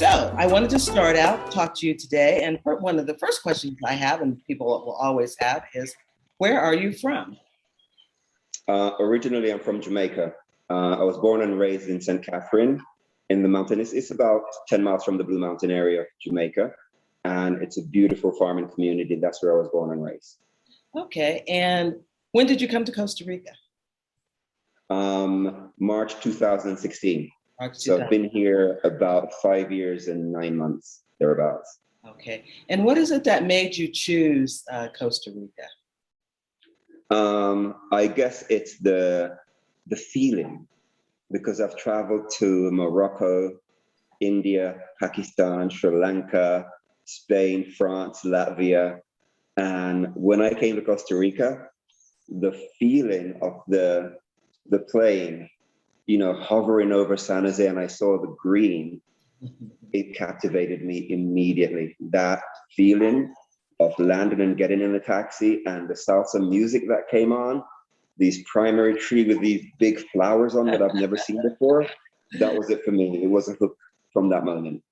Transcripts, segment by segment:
So I wanted to start out, talk to you today. And one of the first questions I have, and people will always have, is where are you from? Originally, I'm from Jamaica. I was born and raised in St. Catherine in the mountains. It's about 10 miles from the Blue Mountain area of Jamaica. And it's a beautiful farming community. That's where I was born and raised. Okay. And when did you come to Costa Rica? March 2016. March So I've been here about 5 years and 9 months, thereabouts. Okay. And what is it that made you choose Costa Rica? I guess it's the feeling, because I've traveled to Morocco, India, Pakistan, Sri Lanka, Spain, France, Latvia. And when I came to Costa Rica, the feeling of the plane, hovering over San Jose, and I saw the green, it captivated me immediately. That feeling of landing and getting in the taxi and the salsa music that came on, these primary tree with these big flowers on that I've never seen before, that was it for me. It was a hook from that moment.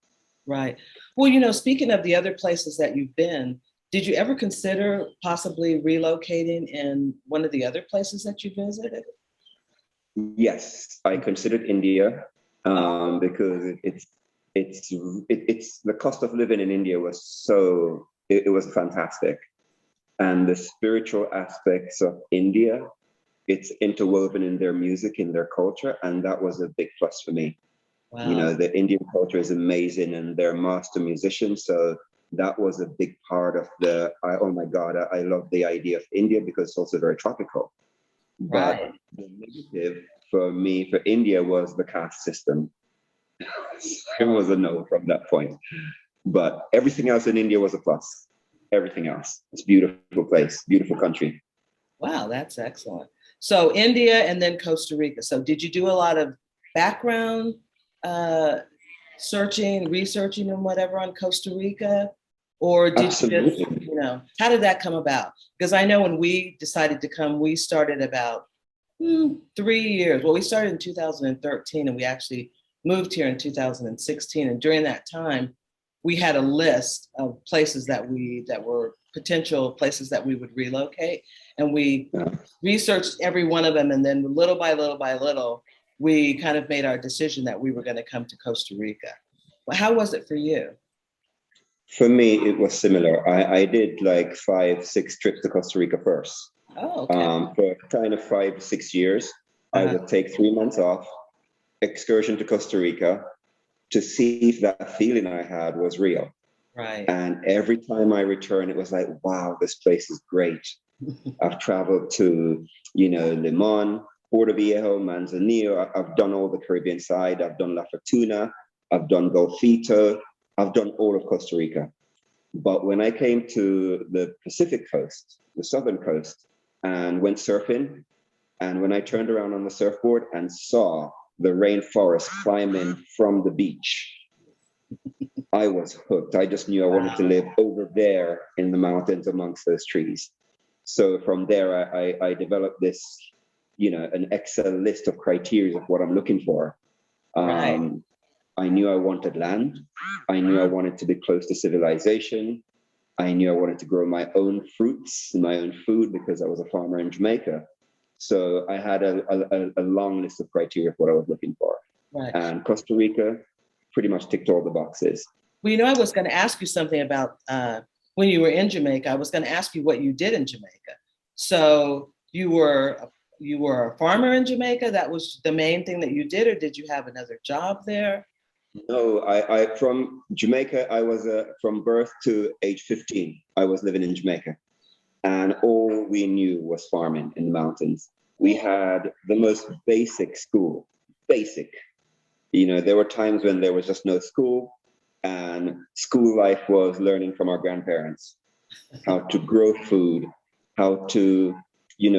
Right. Well, speaking of the other places that you've been, did you ever consider possibly relocating in one of the other places that you visited? Yes, I considered India because it's the cost of living in India was it was fantastic, and the spiritual aspects of India, it's interwoven in their music, in their culture, and that was a big plus for me. Wow. The Indian culture is amazing, and they're master musicians, so that was a big part of oh my God, I love the idea of India because it's also very tropical. But Right. the negative for me for India was the caste system. It was a no from that point. But everything else in India was a plus. Everything else. It's a beautiful place, beautiful country. Wow, that's excellent. So India and then Costa Rica. So did you do a lot of background researching and whatever on Costa Rica? Or did Absolutely. you just, how did that come about? Because I know when we decided to come, we started about 3 years. Well, we started in 2013 and we actually moved here in 2016. And during that time, we had a list of places that were potential places that we would relocate. And we researched every one of them. And then little by little, we kind of made our decision that we were going to come to Costa Rica. Well, how was it for you? For me, it was similar. I did like 5-6 trips to Costa Rica first. Oh, okay. For kind of 5-6 years, I would take 3 months off, excursion to Costa Rica, to see if that feeling I had was real. Right. And every time I returned, it was like, wow, this place is great. I've traveled to, Limon, Puerto Viejo, Manzanillo. I've done all the Caribbean side. I've done La Fortuna. I've done Golfito. I've done all of Costa Rica. But when I came to the Pacific coast, the southern coast, and went surfing, and when I turned around on the surfboard and saw the rainforest climbing from the beach, I was hooked. I just knew I wanted to live over there in the mountains amongst those trees. So from there, I developed this, an Excel list of criteria of what I'm looking for. Right. I knew I wanted land. I knew I wanted to be close to civilization. I knew I wanted to grow my own fruits, my own food, because I was a farmer in Jamaica. So I had a long list of criteria for what I was looking for. Right. And Costa Rica pretty much ticked all the boxes. Well, I was going to ask you something about when you were in Jamaica. I was going to ask you what you did in Jamaica. So you were a farmer in Jamaica? That was the main thing that you did, or did you have another job there? No, I from Jamaica, I was from birth to age 15, I was living in Jamaica. And all we knew was farming in the mountains. We had the most basic school, basic. There were times when there was just no school, and school life was learning from our grandparents, how to grow food, how to,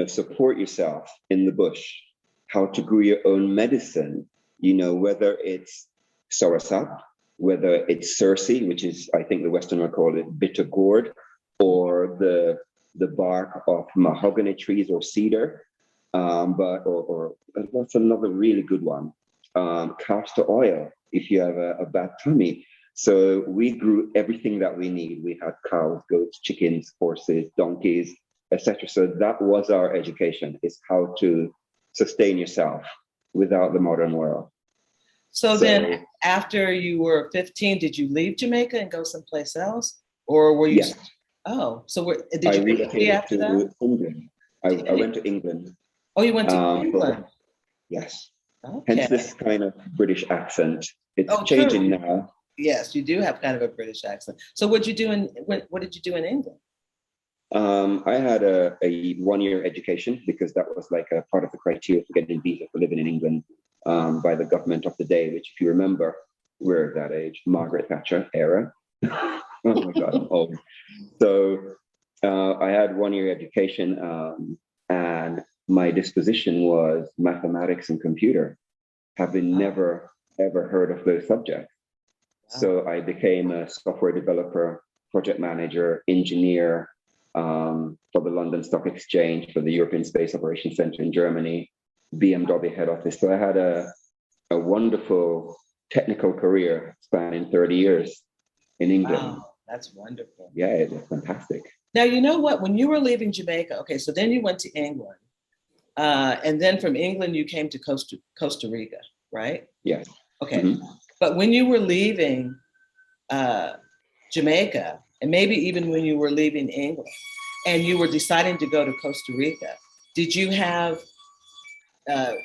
support yourself in the bush, how to grow your own medicine, whether it's soursop, whether it's Cersei, which is, I think the Western would call it bitter gourd, or the bark of mahogany trees or cedar, or what's another really good one? Castor oil, if you have a bad tummy. So we grew everything that we need. We had cows, goats, chickens, horses, donkeys, etc. So that was our education, is how to sustain yourself without the modern world. So then after you were 15, did you leave Jamaica and go someplace else? Or were you? Yes. Oh, so did you relocated after to that? England. I went to England. Oh, you went to England. Yes. Okay. Hence this kind of British accent. It's Oh, changing true. now. Yes, you do have kind of a British accent. So what did you do in England? I had a 1-year education because that was like a part of the criteria for getting a visa for living in England by the government of the day, which if you remember, we're that age, Margaret Thatcher era. Oh my God, I'm old. So I had 1-year education and my disposition was mathematics and computer, having never, ever heard of those subjects. So I became a software developer, project manager, engineer for the London Stock Exchange, for the European Space Operations Center in Germany, BMW head office. So I had a wonderful technical career spanning 30 years in England. Wow, that's wonderful. Yeah, it was fantastic. Now, you know what? When you were leaving Jamaica, okay, so then you went to England. And then from England, you came to Costa Rica, right? Yes. Okay. Mm-hmm. But when you were leaving Jamaica, and maybe even when you were leaving England, and you were deciding to go to Costa Rica, did you have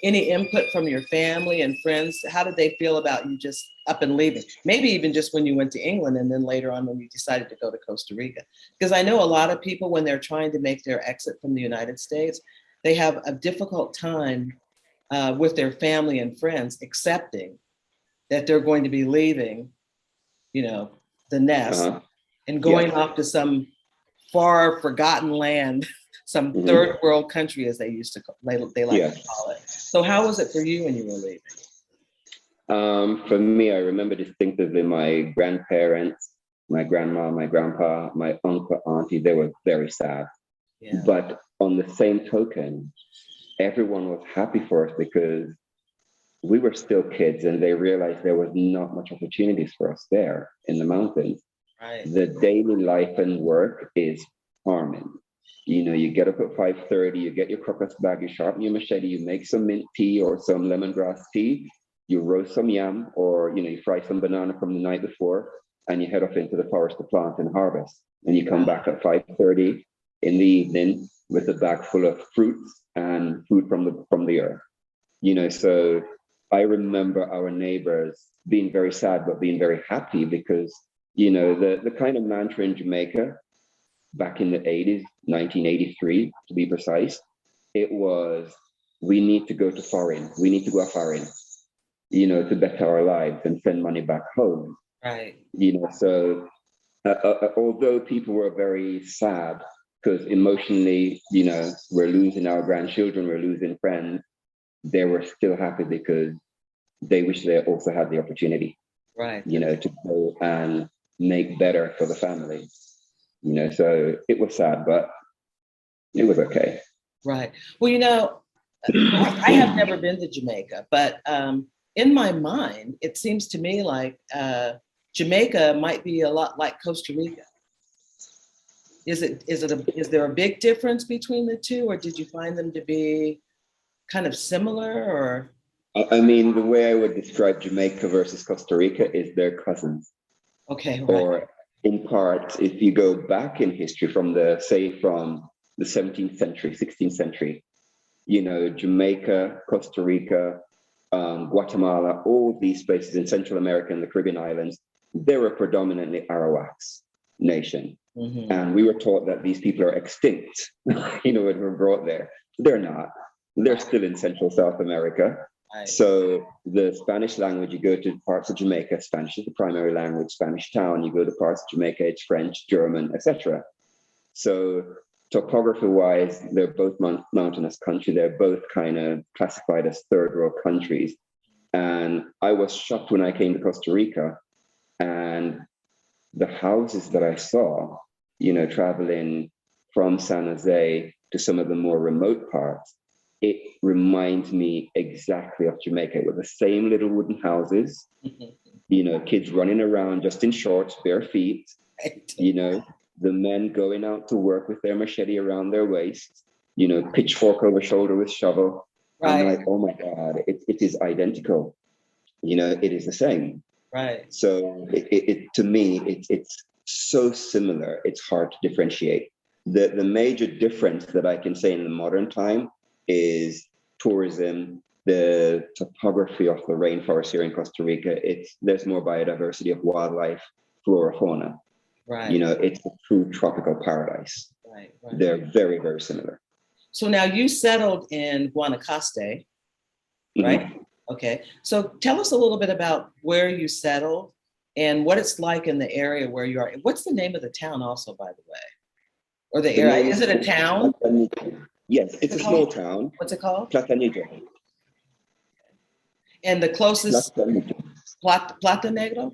any input from your family and friends? How did they feel about you just up and leaving? Maybe even just when you went to England and then later on when you decided to go to Costa Rica. Because I know a lot of people, when they're trying to make their exit from the United States, they have a difficult time with their family and friends accepting that they're going to be leaving, the nest and going off to some far forgotten land, some third world country, as they used to they like to call it. So how was it for you when you were leaving? For me, I remember distinctively my grandparents, my grandma, my grandpa, my uncle, auntie, they were very sad. Yeah. But on the same token, everyone was happy for us because we were still kids and they realized there was not much opportunities for us there in the mountains. Right. The daily life and work is farming. You get up at 5:30, you get your crocus bag, you sharpen your machete, you make some mint tea or some lemongrass tea, you roast some yam or, you fry some banana from the night before and you head off into the forest to plant and harvest. And you come back at 5:30 in the evening with a bag full of fruits and food from the earth. So I remember our neighbors being very sad, but being very happy because, the kind of mantra in Jamaica back in the 80s, 1983, to be precise, it was, we need to go to foreign. We need to go foreign, to better our lives and send money back home. Right. So although people were very sad because emotionally, we're losing our grandchildren, we're losing friends, they were still happy because they wish they also had the opportunity, right, to go and make better for the family. So it was sad, but it was okay. Right. Well, I have never been to Jamaica, but in my mind, it seems to me like Jamaica might be a lot like Costa Rica. Is there a big difference between the two, or did you find them to be kind of similar, or? I mean, the way I would describe Jamaica versus Costa Rica is they're cousins. Okay. Right. Or in part, if you go back in history from the 17th century, 16th century, Jamaica, Costa Rica, Guatemala, all these places in Central America and the Caribbean islands, they were predominantly Arawaks nation. Mm-hmm. And we were taught that these people are extinct, when we're brought there. They're not. They're still in Central South America. Right. So the Spanish language, you go to parts of Jamaica, Spanish is the primary language, Spanish town, you go to parts of Jamaica, it's French, German, etc. So topography-wise, they're both mountainous country. They're both kind of classified as third world countries. And I was shocked when I came to Costa Rica and the houses that I saw, traveling from San Jose to some of the more remote parts, it reminds me exactly of Jamaica with the same little wooden houses, kids running around just in shorts, bare feet, the men going out to work with their machete around their waist, pitchfork over shoulder with shovel. Right. I'm like, oh my God, it is identical. It is the same. Right. So to me, it's so similar. It's hard to differentiate. The major difference that I can say in the modern time is tourism, the topography of the rainforest here in Costa Rica. There's more biodiversity of wildlife, flora, fauna. Right. It's a true tropical paradise. Right. They're very, very similar. So now you settled in Guanacaste, right? Mm-hmm. Okay. So tell us a little bit about where you settled and what it's like in the area where you are. What's the name of the town also, by the way? Or the area? Is it a town? Yes, it's a small town. What's it called? Platanillo. And the closest? Platanillo?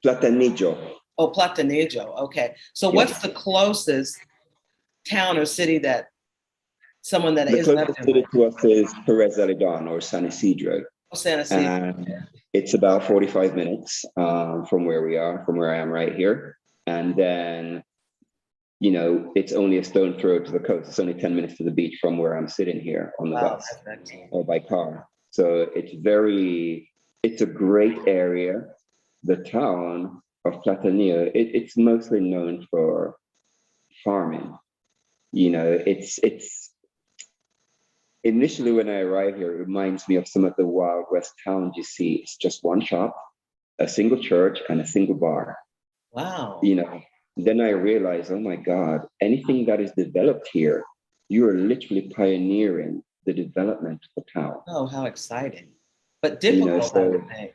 Platanillo. Oh, Platanillo. Okay. So what's the closest town or city that someone that the isn't closest city to us is Perez Zeledon or San Isidro. Oh, San Isidro. And it's about 45 minutes from where I am right here. And then, it's only a stone throw to the coast. It's only 10 minutes to the beach from where I'm sitting here on the bus or by car. So it's a great area. The town of Platanillo, it's mostly known for farming. It's initially when I arrived here, it reminds me of some of the Wild West towns you see. It's just one shop, a single church, and a single bar. Wow. Then I realized, oh my God, anything that is developed here, you are literally pioneering the development of the town. Oh, how exciting. But difficult, I would think.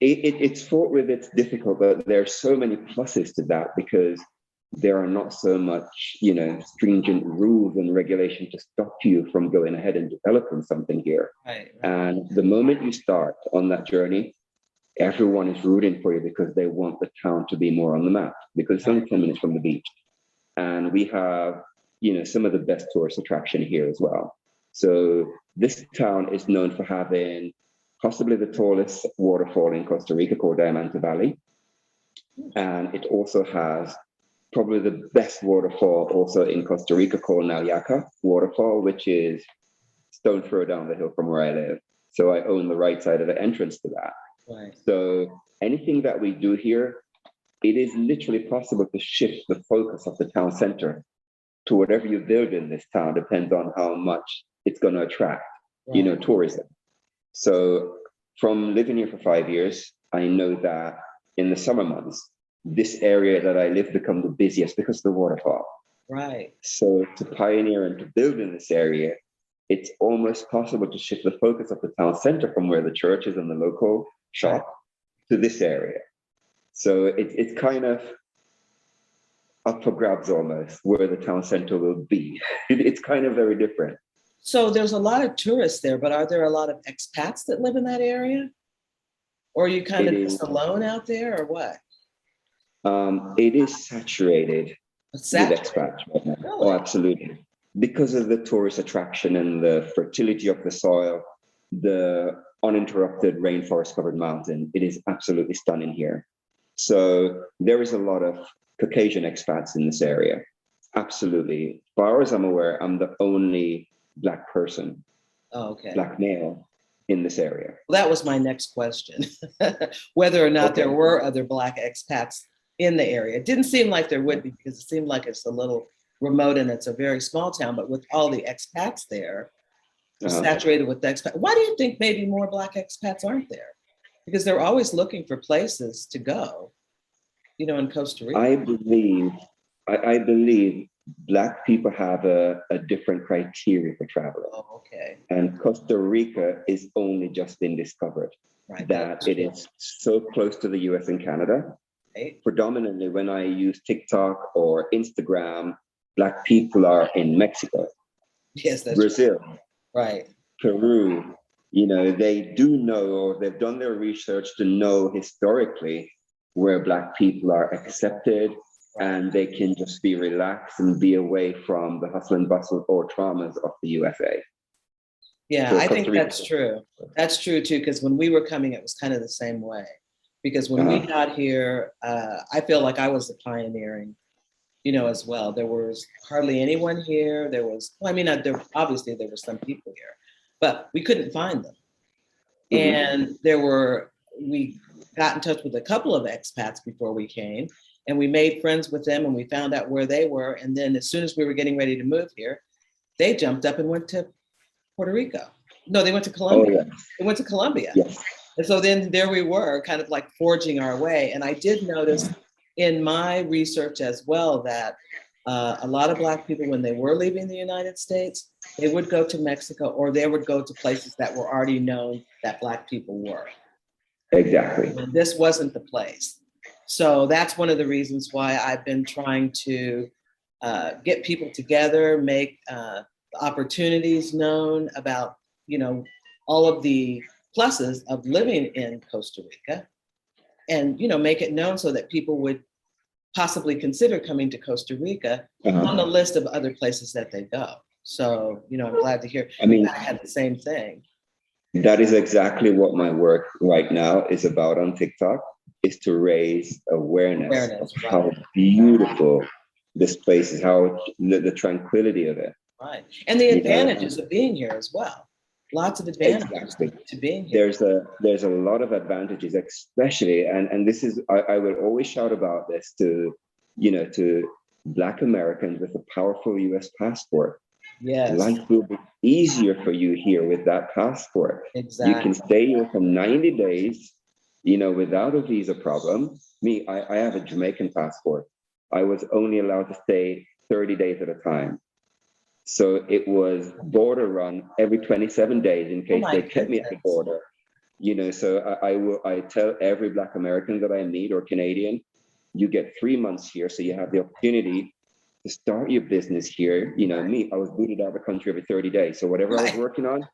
It's fraught with it's difficult, but there are so many pluses to that because there are not so much, stringent rules and regulations to stop you from going ahead and developing something here. Right. And the moment you start on that journey, everyone is rooting for you because they want the town to be more on the map because it's only 10 minutes from the beach. And we have, some of the best tourist attraction here as well. So this town is known for having possibly the tallest waterfall in Costa Rica called Diamante Valley. And it also has probably the best waterfall also in Costa Rica called Naliaca Waterfall, which is stone throw down the hill from where I live. So I own the right side of the entrance to that. Right. So anything that we do here, it is literally possible to shift the focus of the town center to whatever you build in this town, depends on how much it's going to attract, tourism. So from living here for 5 years, I know that in the summer months, this area that I live becomes the busiest because of the waterfall. Right. So to pioneer and to build in this area, it's almost possible to shift the focus of the town center from where the church is and the local shop to this area. So it's kind of up for grabs almost where the town center will be. It's kind of very different. So there's a lot of tourists there, but are there a lot of expats that live in that area? Or are you kind of just alone out there or what? It is saturated with expats right now. Really? Oh, absolutely. Because of the tourist attraction and the fertility of the soil, the uninterrupted rainforest covered mountain, it is absolutely stunning here. So there is a lot of Caucasian expats in this area. Absolutely. As far as I'm aware, I'm the only Black person, Black male in this area. Well, that was my next question, whether or not there were other Black expats in the area. It didn't seem like there would be because it seemed like it's a little remote and it's a very small town, but with all the expats there, saturated with the expats. Why do you think maybe more Black expats aren't there? Because they're always looking for places to go, in Costa Rica. I believe Black people have a different criteria for traveling. Oh, okay. And Costa Rica is only just been discovered. Right. That it is so close to the US and Canada. Right. Predominantly when I use TikTok or Instagram, Black people are in Mexico. Yes, that's Brazil. True. Right. Peru. They do know, or they've done their research to know historically where Black people are accepted and they can just be relaxed and be away from the hustle and bustle or traumas of the USA. Yeah, so I think that's true. That's true too, because when we were coming, it was kind of the same way. because when we got here, I feel like I was the pioneering, as well. There was hardly anyone here. There was, well, I mean, obviously there were some people here, but we couldn't find them. And we got in touch with a couple of expats before we came, and we made friends with them, and we found out where they were. And then as soon as we were getting ready to move here, they jumped up and went to Puerto Rico. No, they went to Colombia. Oh, yes. They went to Colombia. Yes. And so then there we were, kind of like forging our way. And I did notice in my research as well that a lot of Black people, when they were leaving the United States, they would go to Mexico, or they would go to places that were already known that Black people were. Exactly. And this wasn't the place. So that's one of the reasons why I've been trying to get people together, make opportunities known about, all of the pluses of living in Costa Rica, and, make it known so that people would possibly consider coming to Costa Rica on the list of other places that they go. So, I'm glad to hear I had the same thing. That is exactly what my work right now is about on TikTok, is to raise awareness of how beautiful this place is, how the tranquility of it. Right. And the advantages of being here as well. Lots of advantages to being here. There's a lot of advantages, especially, and this is, I will always shout about this to Black Americans with a powerful US passport. Yes. Life will be easier for you here with that passport. Exactly. You can stay here for 90 days, without a visa problem. I have a Jamaican passport. I was only allowed to stay 30 days at a time. So it was border run every 27 days in case they kept me at the border. So I tell every Black American that I meet, or Canadian, you get 3 months here, so you have the opportunity to start your business here. I was booted out of the country every 30 days. So whatever I was working on,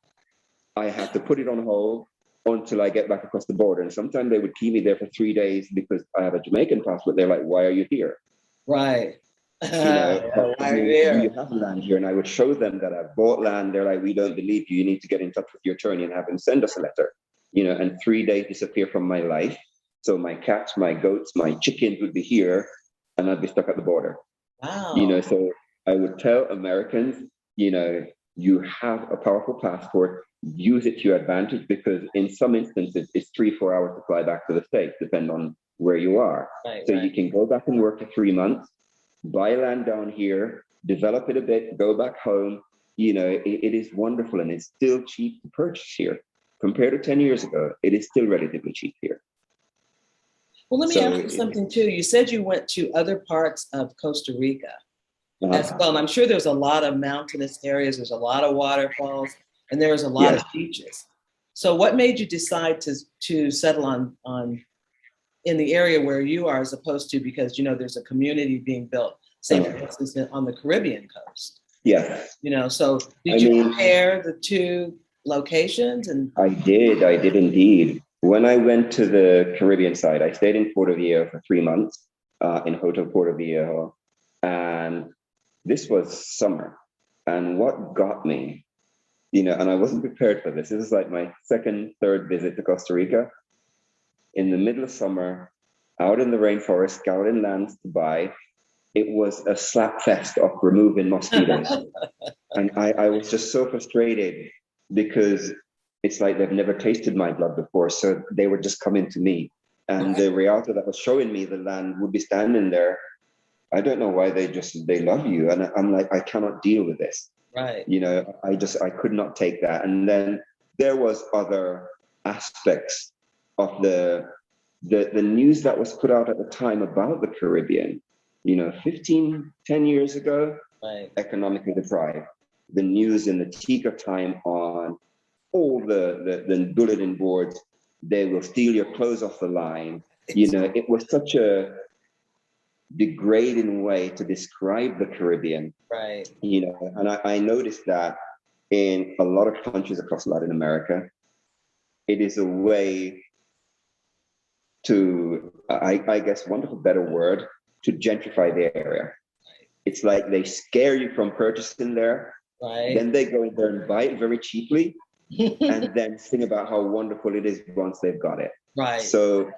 I had to put it on hold until I get back across the border. And sometimes they would keep me there for 3 days because I have a Jamaican passport. They're like, why are you here? Right. Why are you here? You have land here. And I would show them that I've bought land. They're like, we don't believe you. You need to get in touch with your attorney and have him send us a letter. And 3 days disappear from my life. So my cats, my goats, my chickens would be here, and I'd be stuck at the border. Wow. So I would tell Americans, you have a powerful passport, use it to your advantage, because in some instances, it's 3-4 hours to fly back to the States, depending on where you are. You can go back and work for 3 months, buy land down here, develop it a bit, go back home. It is wonderful, and it's still cheap to purchase here. Compared to 10 years ago, it is still relatively cheap here. Well, let me ask you something too. You said you went to other parts of Costa Rica as well. And I'm sure there's a lot of mountainous areas, there's a lot of waterfalls, and there's a lot of beaches. So what made you decide to settle on in the area where you are, as opposed to, because there's a community being built, say for instance, on the Caribbean coast? Yeah. So did you compare the two locations? And I did indeed. When I went to the Caribbean side, I stayed in Puerto Viejo for 3 months in Hotel Puerto Viejo. And this was summer. And what got me, and I wasn't prepared for this. This is like my second, third visit to Costa Rica. In the middle of summer, out in the rainforest, scouting lands to buy, it was a slap fest of removing mosquitoes. And I was just so frustrated, because it's like they've never tasted my blood before. So they were just coming to me. And the realtor that was showing me the land would be standing there. I don't know why they love you. And I'm like, I cannot deal with this. Right. I could not take that. And then there was other aspects of the news that was put out at the time about the Caribbean. 10 years ago, economically deprived. The news in the Tika time on all the bulletin boards, they will steal your clothes off the line. It was such a degrading way to describe the Caribbean. Right. And I noticed that in a lot of countries across Latin America, it is a way to, I guess, one of a better word, to gentrify the area. It's like they scare you from purchasing there. Right. Then they go in there and buy it very cheaply. And then sing about how wonderful it is once they've got it. Right. So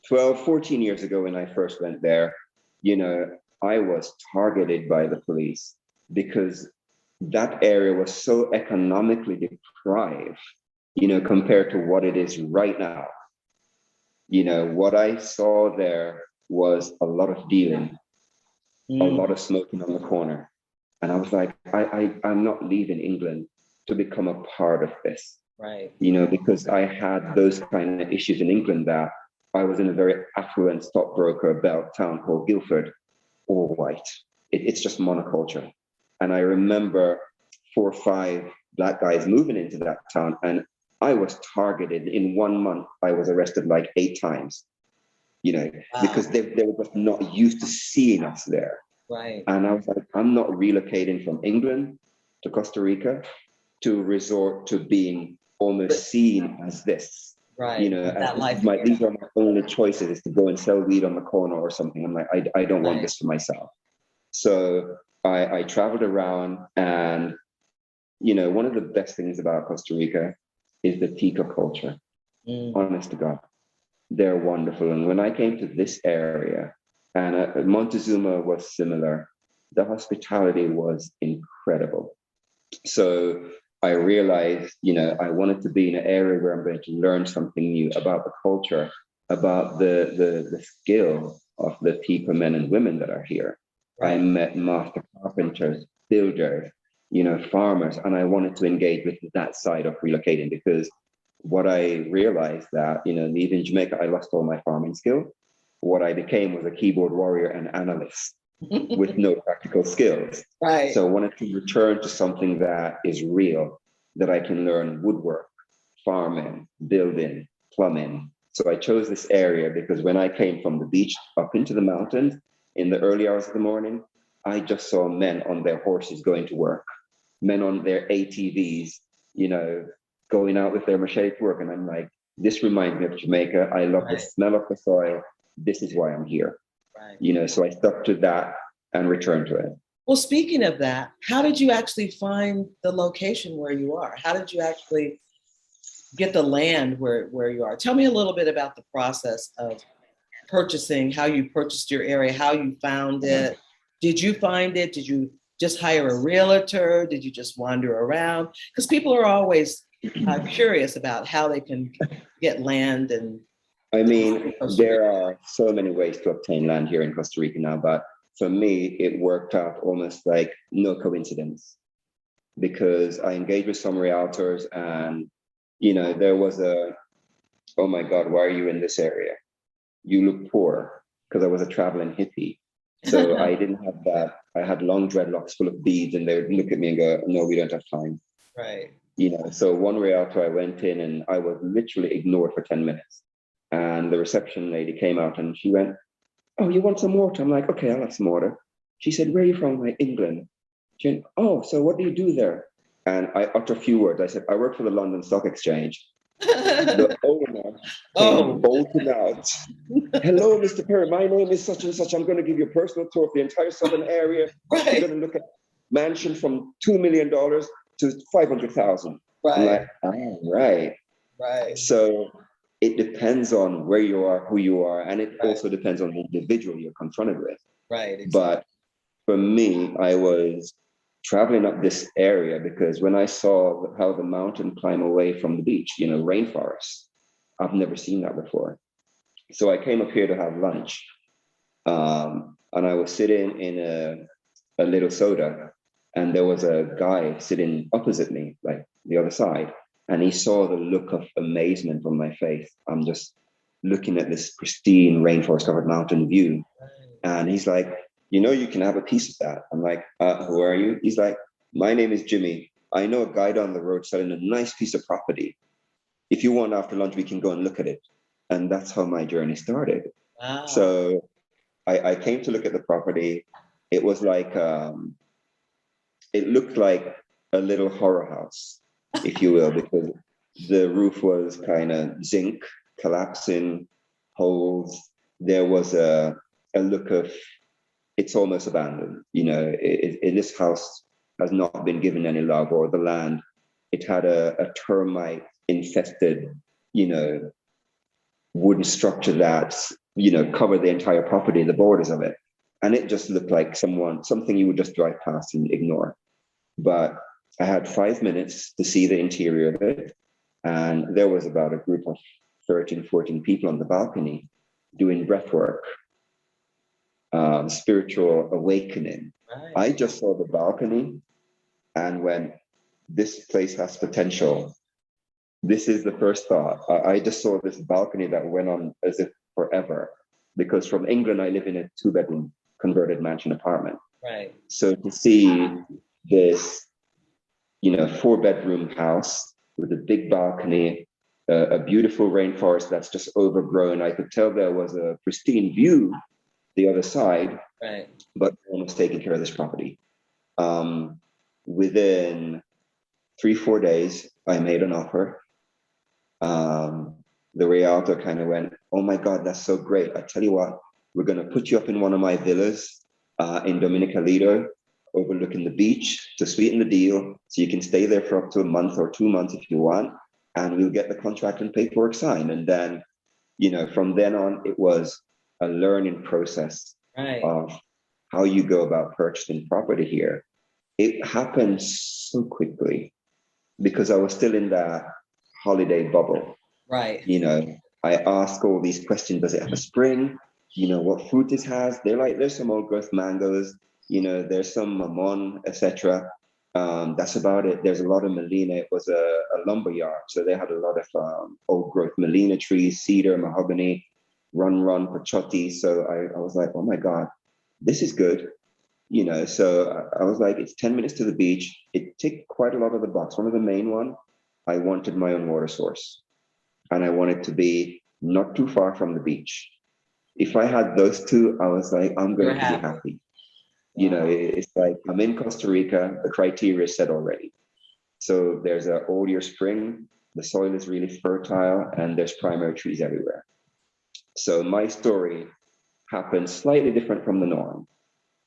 12, 14 years ago when I first went there, you know, I was targeted by the police because that area was so economically deprived, you know, compared to what it is right now. You know, what I saw there was a lot of dealing, a lot of smoking on the corner. And I was like, I'm not leaving England to become a part of this. Right. You know, because I had those kind of issues in England that I was in a very affluent stockbroker belt town called Guildford, all white. It's just monoculture. And I remember 4 or 5 black guys moving into that town, and I was targeted. In 1 month. I was arrested like 8 times, you know, because they were just not used to seeing us there. Right. And I was like, I'm not relocating from England to Costa Rica to resort to being almost seen as this. Right. You know, that life these are my only choices, is to go and sell weed on the corner or something. I'm like, I don't want this for myself. So I traveled around, and, you know, one of the best things about Costa Rica is the Tika culture. Honest to God, they're wonderful. And when I came to this area, and Montezuma was similar, the hospitality was incredible. So I realized, you know, I wanted to be in an area where I'm going to learn something new about the culture, about the skill of the Tika men and women that are here. Right. I met master carpenters, builders, you know, farmers, and I wanted to engage with that side of relocating, because what I realized that, you know, leaving Jamaica, I lost all my farming skill. What I became was a keyboard warrior and analyst with no practical skills. Right. So I wanted to return to something that is real, that I can learn woodwork, farming, building, plumbing. So I chose this area because when I came from the beach up into the mountains in the early hours of the morning, I just saw men on their horses going to work, men on their ATVs, you know, going out with their machete to work. And I'm like, this reminds me of Jamaica. I love the smell of the soil. This is why I'm here. Right. You know, so I stuck to that and returned to it. Well, speaking of that, how did you actually find the location where you are? How did you actually get the land where you are? Tell me a little bit about the process of purchasing, how you purchased your area, how you found it. Did you find it? Did you just hire a realtor? Did you just wander around? Because people are always curious about how they can get land. And I mean, there are so many ways to obtain land here in Costa Rica now, but for me, it worked out almost like no coincidence, because I engaged with some realtors, and, you know, there was oh my God, why are you in this area? You look poor, because I was a traveling hippie. So I didn't have that. I had long dreadlocks full of beads, and they would look at me and go, no, we don't have time. Right. You know, so one realtor, I went in and I was literally ignored for 10 minutes. And the reception lady came out and she went, oh, you want some water? I'm like, okay, I'll have some water. She said, where are you from? I'm like, England. She went, oh, so what do you do there? And I uttered a few words. I said, I work for the London Stock Exchange. The owner came bolting out. Hello, Mr. Perry. My name is such and such. I'm going to give you a personal tour of the entire southern area. Right. We're going to look at mansion from $2 million to 500,000. Right. I'm like, oh, right. Right. So it depends on where you are, who you are, and it also depends on the individual you're confronted with. Right. Exactly. But for me, I was traveling up this area because when I saw how the mountain climb away from the beach, you know, rainforest, I've never seen that before. So I came up here to have lunch, and I was sitting in a little soda, and there was a guy sitting opposite me, like the other side, and he saw the look of amazement on my face. I'm just looking at this pristine rainforest-covered mountain view, and he's like, you know, you can have a piece of that. I'm like, who are you? He's like, my name is Jimmy. I know a guy down the road selling a nice piece of property. If you want, after lunch, we can go and look at it. And that's how my journey started. Wow. So I came to look at the property. It was like, it looked like a little horror house, if you will, because the roof was kind of zinc, collapsing, holes. There was a look of, it's almost abandoned. You know, this house has not been given any love, or the land. It had a termite infested, you know, wooden structure that, covered the entire property, the borders of it. And it just looked like something you would just drive past and ignore. But I had 5 minutes to see the interior of it. And there was about a group of 13, 14 people on the balcony doing breath work, spiritual awakening. Right. I just saw the balcony and went, this place has potential. This is the first thought. I just saw this balcony that went on as if forever, because from England, I live in a 2-bedroom converted mansion apartment. Right. So to see this, 4-bedroom house with a big balcony, a beautiful rainforest that's just overgrown. I could tell there was a pristine view the other side, right, but no one was taking care of this property. Within 3-4 days, I made an offer. The realtor kind of went, oh my God, that's so great. I tell you what, we're going to put you up in one of my villas in Dominica Lido, overlooking the beach to sweeten the deal. So you can stay there for up to a month or 2 months if you want, and we'll get the contract and paperwork signed. And then, from then on, it was a learning process right, of how you go about purchasing property here. It happened so quickly because I was still in that holiday bubble. right. I ask all these questions. Does it have a spring? What fruit it has? They're like, there's some old growth mangoes, there's some mamon, etc. That's about it. There's a lot of Melina. It was a lumber yard. So they had a lot of old growth Melina trees, cedar, mahogany, run, pachotti. So I was like, oh my God, this is good. So I was like, it's 10 minutes to the beach. It ticked quite a lot of the box. One of the main one, I wanted my own water source. And I wanted to be not too far from the beach. If I had those two, I was like, I'm going to be happy. Wow. It's like I'm in Costa Rica, the criteria is set already. So there's an all-year spring, the soil is really fertile, and there's primary trees everywhere. So my story happened slightly different from the norm.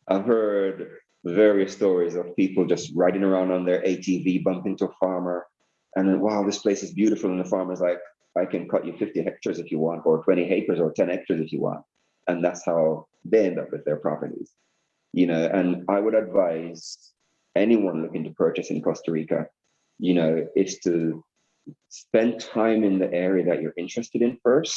I've heard various stories of people just riding around on their ATV, bump into a farmer, and then, wow, this place is beautiful. And the farmer's like, I can cut you 50 hectares if you want, or 20 acres or 10 hectares if you want. And that's how they end up with their properties. And I would advise anyone looking to purchase in Costa Rica, is to spend time in the area that you're interested in first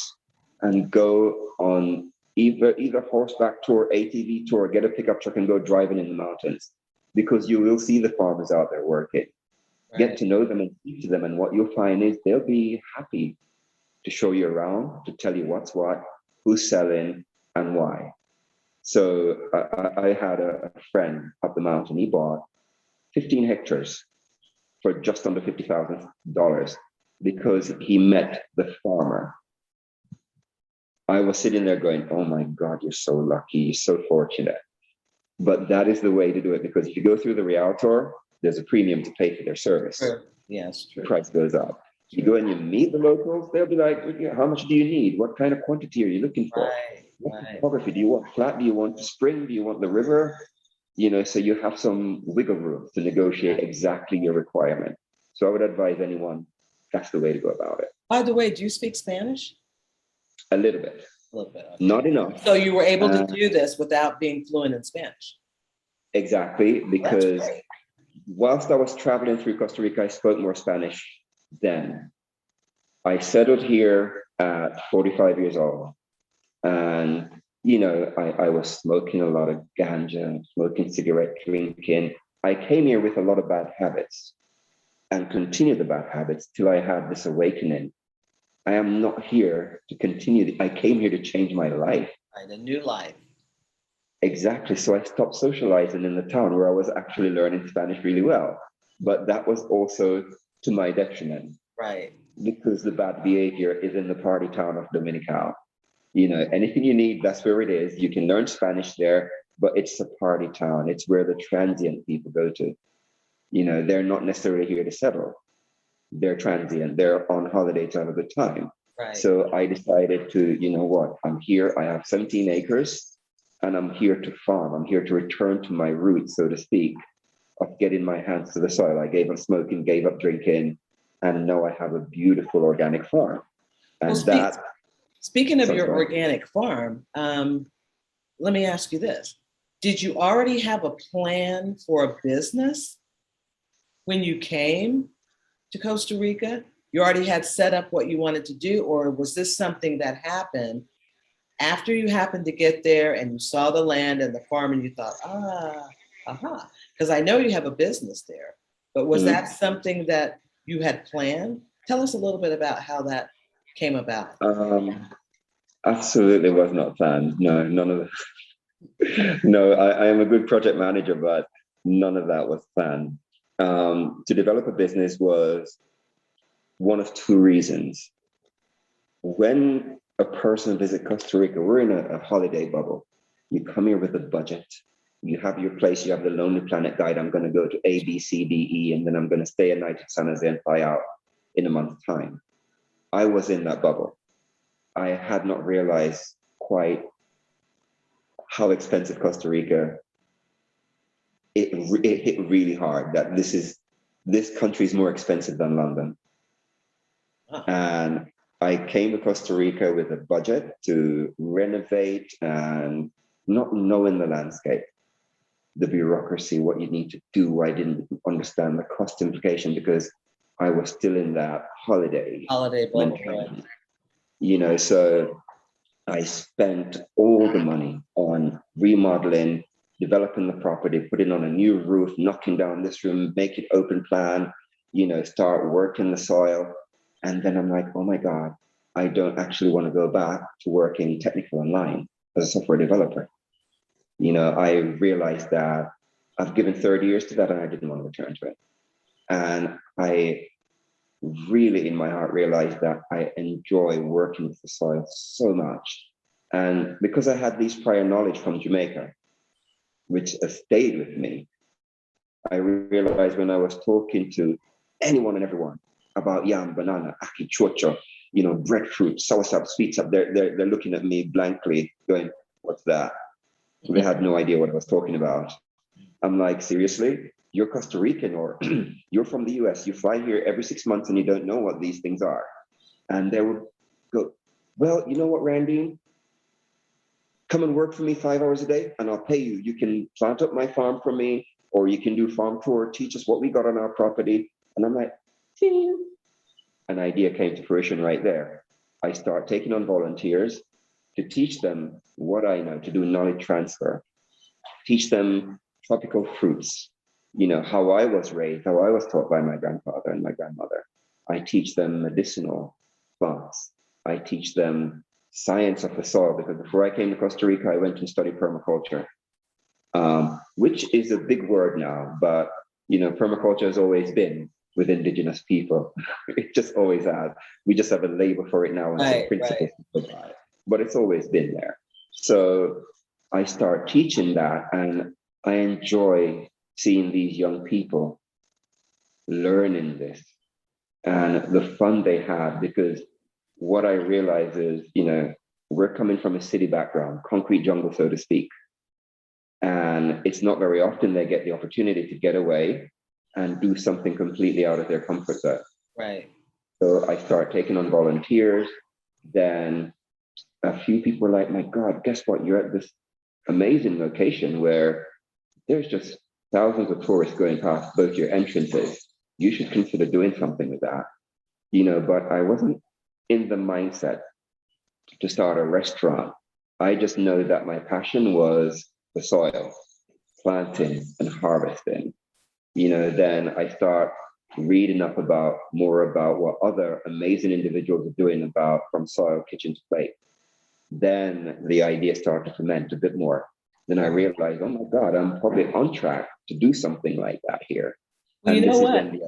and go on either horseback tour, ATV tour, get a pickup truck and go driving in the mountains, because you will see the farmers out there working. Right. Get to know them and speak to them. And what you'll find is they'll be happy to show you around, to tell you what's what, who's selling, and why. So I had a friend up the mountain. He bought 15 hectares for just under $50,000 because he met the farmer. I was sitting there going, oh my God, you're so lucky, you're so fortunate. But that is the way to do it, because if you go through the realtor, there's a premium to pay for their service. Sure. Yes, true. The price goes up. You go and you meet the locals, they'll be like, how much do you need? What kind of quantity are you looking for? Right, what right. topography? Do you want flat? Do you want the spring? Do you want the river? So you have some wiggle room to negotiate exactly your requirement. So I would advise anyone, that's the way to go about it. By the way, do you speak Spanish? A little bit. A little bit. Okay. Not enough. So you were able to do this without being fluent in Spanish? Exactly, because whilst I was traveling through Costa Rica, I spoke more Spanish then. I settled here at 45 years old. And, I was smoking a lot of ganja, smoking cigarette, drinking. I came here with a lot of bad habits and continued the bad habits till I had this awakening. I am not here to continue. I came here to change my life. Right, a new life. Exactly. So I stopped socializing in the town where I was actually learning Spanish really well. But that was also to my detriment. Right. Because the bad behavior is in the party town of Dominical. Anything you need, that's where it is. You can learn Spanish there, but it's a party town. It's where the transient people go to. They're not necessarily here to settle. They're transient. They're on holiday time of the time. Right. So I decided to, I'm here. I have 17 acres and I'm here to farm. I'm here to return to my roots, so to speak, of getting my hands to the soil. I gave up smoking, gave up drinking, and now I have a beautiful organic farm. And Speaking of Sounds your right. organic farm, let me ask you this. Did you already have a plan for a business when you came to Costa Rica? You already had set up what you wanted to do, or was this something that happened after you happened to get there and you saw the land and the farm and you thought, aha, because I know you have a business there, but was that something that you had planned? Tell us a little bit about how that came about. Absolutely was not planned. No, none of that. No, I am a good project manager, but none of that was planned. To develop a business was one of two reasons. When a person visits Costa Rica, we're in a holiday bubble. You come here with a budget. You have your place. You have the Lonely Planet guide. I'm going to go to A, B, C, D, E, and then I'm going to stay a night at San Jose and fly out in a month's time. I was in that bubble. I had not realized quite how expensive Costa Rica. It hit really hard that this country is more expensive than London. And I came to Costa Rica with a budget to renovate and not knowing the landscape, the bureaucracy, what you need to do. I didn't understand the cost implication because I was still in that holiday bubble, mentality. You know, so I spent all the money on remodeling, developing the property, putting on a new roof, knocking down this room, make it open plan, you know, start working the soil. And then I'm like, oh my God, I don't actually want to go back to working technical online as a software developer. You know, I realized that I've given 30 years to that and I didn't want to return to it. And I really in my heart realized that I enjoy working with the soil so much. And because I had these prior knowledge from Jamaica, which has stayed with me, I realized when I was talking to anyone and everyone about yam, banana, aki, chocho, you know, breadfruit, soursop, sweetsop, they're looking at me blankly going, what's that? They had no idea what I was talking about. I'm like, seriously? You're Costa Rican or you're from the US, you fly here every 6 months and you don't know what these things are. And they would go, well, you know what, Randine? Come and work for me 5 hours a day and I'll pay you. You can plant up my farm for me, or you can do farm tour, teach us what we got on our property. And I'm like, ding. An idea came to fruition right there. I start taking on volunteers to teach them what I know, to do knowledge transfer, teach them tropical fruits, you know, how I was raised, how I was taught by my grandfather and my grandmother. I teach them medicinal plants. I teach them science of the soil, because before I came to Costa Rica, I went and studied permaculture, which is a big word now, but, you know, permaculture has always been with indigenous people. It just always has. We just have a label for it now and some principles to provide, but it's always been there. So I start teaching that, and I enjoy seeing these young people learning this and the fun they have, because what I realize is, you know, we're coming from a city background, concrete jungle, so to speak. And it's not very often they get the opportunity to get away and do something completely out of their comfort zone. Right. So I start taking on volunteers. Then a few people were like, my God, guess what? You're at this amazing location where there's just thousands of tourists going past both your entrances. You should consider doing something with that. You know, but I wasn't in the mindset to start a restaurant. I just know that my passion was the soil, planting and harvesting. You know, then I start reading up more about what other amazing individuals are doing about from soil kitchen to plate. Then the idea started to ferment a bit more. Then I realized, oh my God, I'm probably on track to do something like that here. Well, and you know this what? is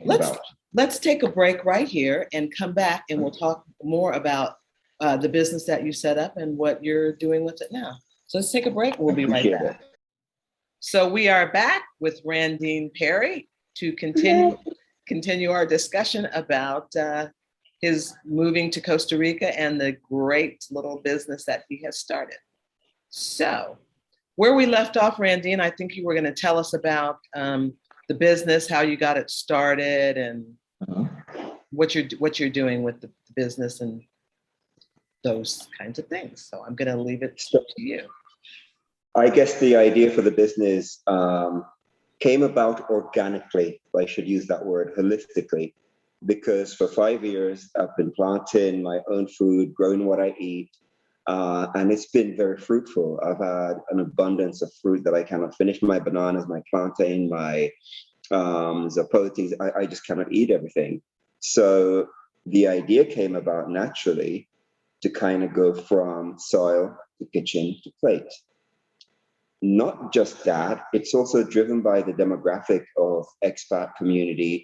when the Let's take a break right here and come back and we'll talk more about the business that you set up and what you're doing with it now. So let's take a break. We'll be right back. So we are back with Randine Perry to continue our discussion about his moving to Costa Rica and the great little business that he has started. So where we left off, Randine, I think you were going to tell us about the business, how you got it started, and what you're doing with the business. And those kinds of things. So I'm going to leave it So to you. I guess the idea for the business came about organically, if I should use that word, holistically, because for 5 years I've been planting my own food, growing what I eat, and it's been very fruitful. I've had an abundance of fruit that I cannot finish. My bananas, my plantain, my zapotes, I just cannot eat everything. So the idea came about naturally to kind of go from soil to kitchen to plate. Not just that, it's also driven by the demographic of expat community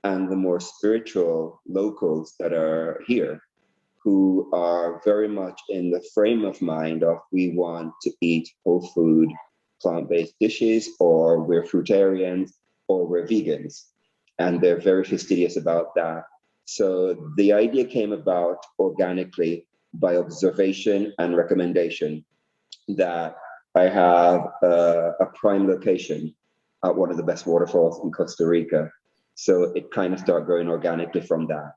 and the more spiritual locals that are here, who are very much in the frame of mind of we want to eat whole food, plant-based dishes, or we're fruitarians, or we're vegans. And they're very fastidious about that. So the idea came about organically by observation and recommendation that I have a prime location at one of the best waterfalls in Costa Rica. So it kind of started growing organically from that.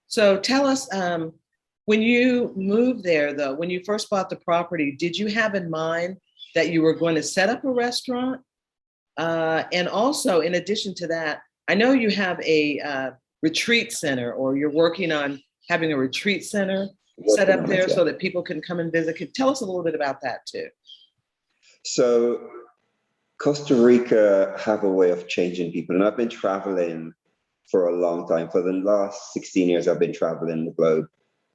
So tell us, when you moved there, though, when you first bought the property, did you have in mind that you were going to set up a restaurant? And also, in addition to that, I know you have a retreat center, or you're working on having a retreat center set up there so that people can come and visit. Could tell us a little bit about that too. So Costa Rica have a way of changing people, and I've been traveling for a long time. For the last 16 years, I've been traveling the globe.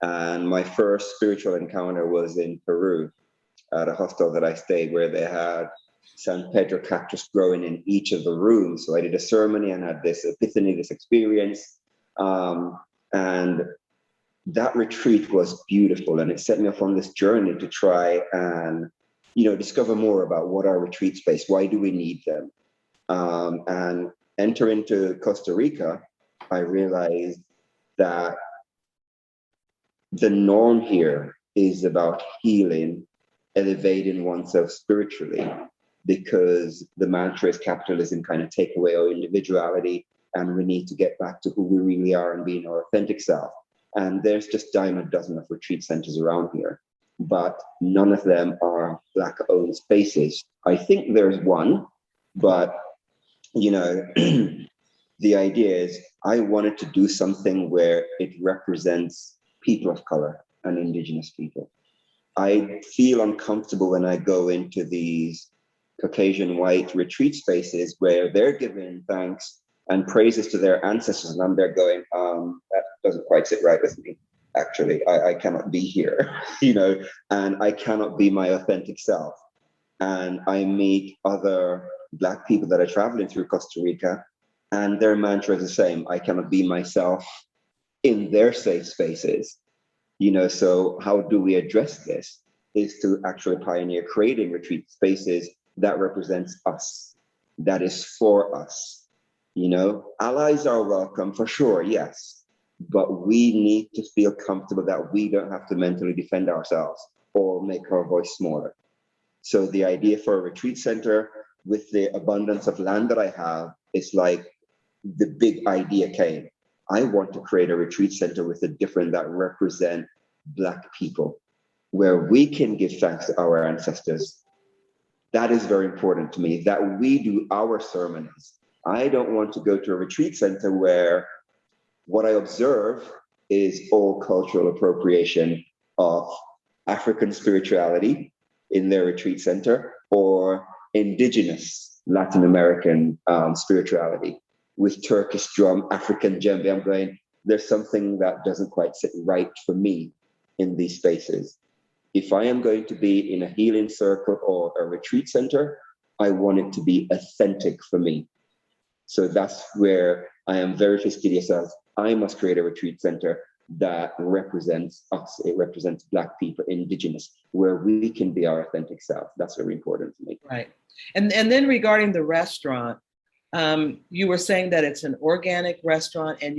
And my first spiritual encounter was in Peru at a hostel that I stayed, where they had San Pedro cactus growing in each of the rooms. So I did a ceremony and had this epiphany, this experience. And that retreat was beautiful, and it set me off on this journey to try and, discover more about what are retreat space, why do we need them, and enter into Costa Rica. I realized that the norm here is about healing, elevating oneself spiritually, because the mantra is capitalism kind of take away our individuality, and we need to get back to who we really are and being our authentic self. And there's just dime a dozen of retreat centers around here, but none of them are Black-owned spaces. I think there's one, but the idea is I wanted to do something where it represents people of color and indigenous people. I feel uncomfortable when I go into these Caucasian white retreat spaces where they're giving thanks and praises to their ancestors, and I'm there going, that doesn't quite sit right with me. Actually, I cannot be here, and I cannot be my authentic self. And I meet other Black people that are traveling through Costa Rica, and their mantra is the same. I cannot be myself in their safe spaces. So how do we address this? Is to actually pioneer creating retreat spaces that represents us, that is for us. Allies are welcome for sure, yes, but we need to feel comfortable that we don't have to mentally defend ourselves or make our voice smaller. So the idea for a retreat center with the abundance of land that I have is like the big idea came. I want to create a retreat center with a different that represent Black people, where we can give thanks to our ancestors. That is very important to me, that we do our ceremonies. I don't want to go to a retreat center where what I observe is all cultural appropriation of African spirituality in their retreat center, or indigenous Latin American spirituality with Turkish drum, African djembe. I'm going, there's something that doesn't quite sit right for me in these spaces. If I am going to be in a healing circle or a retreat center, I want it to be authentic for me. So that's where I am very fastidious as I must create a retreat center that represents us. It represents Black people, indigenous, where we can be our authentic self. That's very important to me. Right. And then regarding the restaurant, you were saying that it's an organic restaurant, and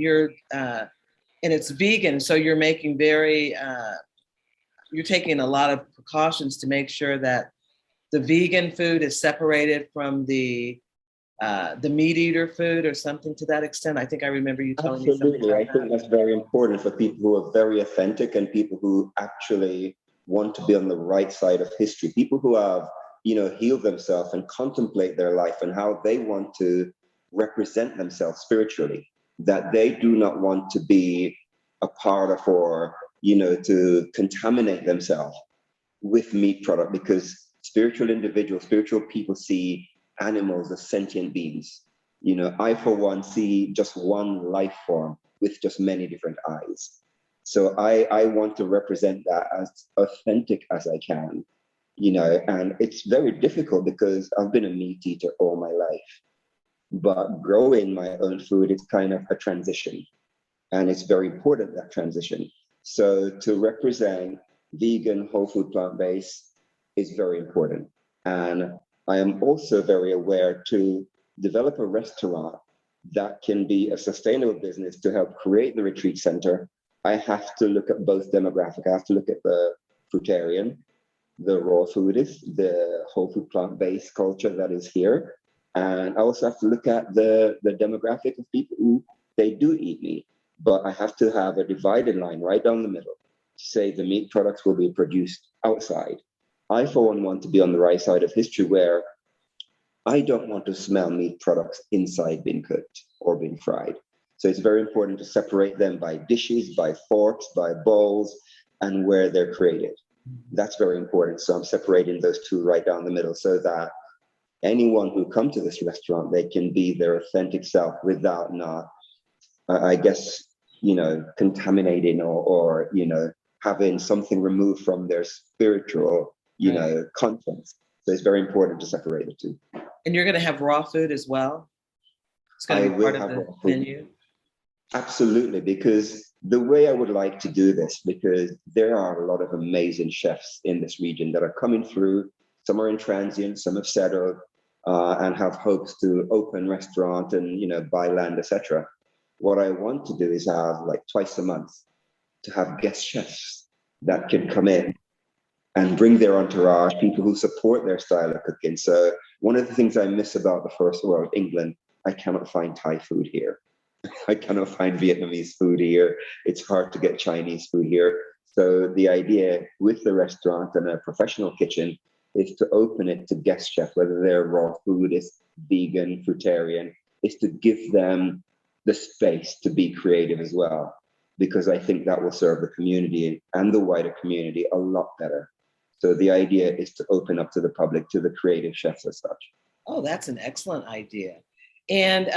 and it's vegan. So you're making you're taking a lot of precautions to make sure that the vegan food is separated from the the meat eater food or something to that extent. I think I remember you telling me something Absolutely. about I that. think that's very important for people who are very authentic and people who actually want to be on the right side of history. People who have, healed themselves and contemplate their life and how they want to represent themselves spiritually, that they do not want to be a part of or, to contaminate themselves with meat product, because spiritual individuals, spiritual people see animals as sentient beings. I, for one, see just one life form with just many different eyes. So I want to represent that as authentic as I can, and it's very difficult because I've been a meat eater all my life. But growing my own food is kind of a transition. And it's very important, that transition. So to represent vegan, whole food, plant-based is very important. And I am also very aware to develop a restaurant that can be a sustainable business to help create the retreat center. I have to look at both demographic. I have to look at the fruitarian, the raw foodist, the whole food plant-based culture that is here. And I also have to look at the demographic of people who they do eat meat. But I have to have a divided line right down the middle to say the meat products will be produced outside. I, for one, want to be on the right side of history where I don't want to smell meat products inside being cooked or being fried. So it's very important to separate them by dishes, by forks, by bowls, and where they're created. That's very important. So I'm separating those two right down the middle so that anyone who comes to this restaurant, they can be their authentic self without not, I guess, contaminating or having something removed from their spiritual, content. So it's very important to separate the two. And you're going to have raw food as well? It's going to be part of the menu? Absolutely, because the way I would like to do this, because there are a lot of amazing chefs in this region that are coming through. Some are in transient, some have settled and have hopes to open restaurant and buy land, etc. What I want to do is have like twice a month to have guest chefs that can come in and bring their entourage, people who support their style of cooking. So one of the things I miss about the first world, England, I cannot find Thai food here. I cannot find Vietnamese food here. It's hard to get Chinese food here. So the idea with the restaurant and a professional kitchen is to open it to guest chefs, whether they're raw foodist, vegan, fruitarian, is to give them the space to be creative as well, because I think that will serve the community and the wider community a lot better. So the idea is to open up to the public, to the creative chefs as such. Oh, that's an excellent idea. And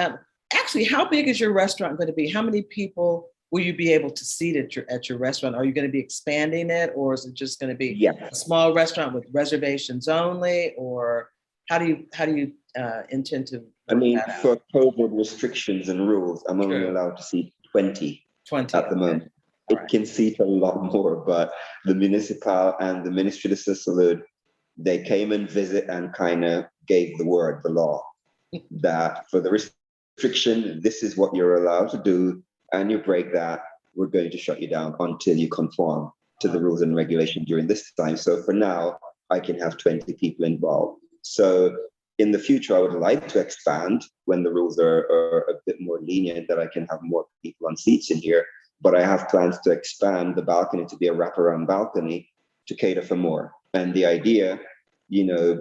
actually, how big is your restaurant going to be? How many people will you be able to seat at your restaurant? Are you going to be expanding it, or is it just going to be a small restaurant with reservations only? Or how do you intend to? I mean, for COVID restrictions and rules, I'm only allowed to seat 20 at the moment. It can seat a lot more, but the municipal and the Ministry of Salud, they came and visit and kind of gave the word, the law, that for the restriction, this is what you're allowed to do, and you break that, we're going to shut you down until you conform to the rules and regulation during this time. So for now, I can have 20 people involved. So in the future, I would like to expand when the rules are a bit more lenient, that I can have more people on seats in here. But I have plans to expand the balcony to be a wraparound balcony to cater for more. And the idea,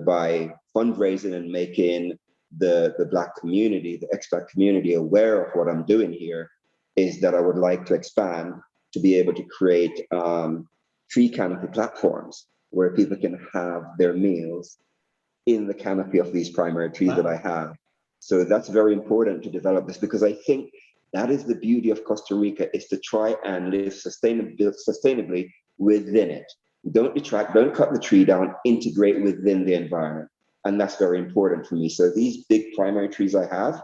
by fundraising and making the Black community, the expat community aware of what I'm doing here, is that I would like to expand to be able to create tree canopy platforms where people can have their meals in the canopy of these primary trees that I have. So that's very important to develop this, because I think that is the beauty of Costa Rica, is to try and live sustainably within it. Don't detract, don't cut the tree down, integrate within the environment. And that's very important for me. So these big primary trees I have,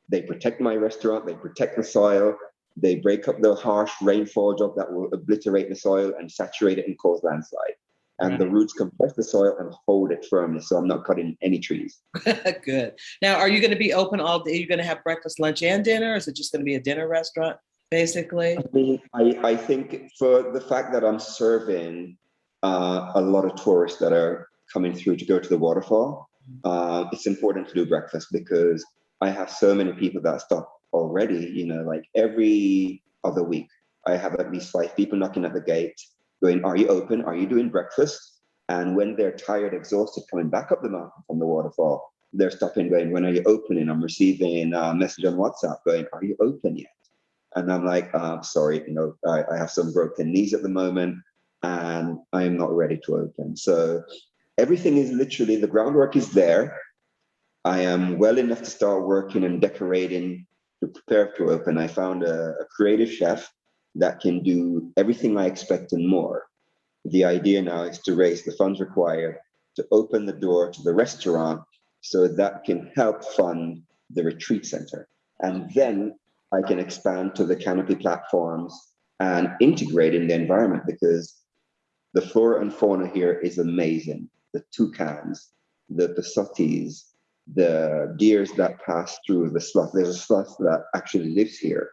they protect my restaurant, they protect the soil, they break up the harsh rainfall drop that will obliterate the soil and saturate it and cause landslide. And the roots compress the soil and hold it firmly, so I'm not cutting any trees. Good. Now, are you going to be open all day? Are you going to have breakfast, lunch, and dinner? Or is it just going to be a dinner restaurant, basically? I think for the fact that I'm serving a lot of tourists that are coming through to go to the waterfall, it's important to do breakfast because I have so many people that stop already, you know, like every other week, I have at least 5 people knocking at the gate going, are you open? Are you doing breakfast? And when they're tired, exhausted, coming back up the mountain from the waterfall, they're stopping going, when are you opening? I'm receiving a message on WhatsApp going, are you open yet? And I'm like, sorry, you know, I have some broken knees at the moment and I am not ready to open. So everything is literally, the groundwork is there. I am well enough to start working and decorating to prepare to open. I found a creative chef that can do everything I expect and more. The idea now is to raise the funds required to open the door to the restaurant so that can help fund the retreat center. And then I can expand to the canopy platforms and integrate in the environment because the flora and fauna here is amazing. The toucans, the pasottis, the deers that pass through the sloth. There's a sloth that actually lives here.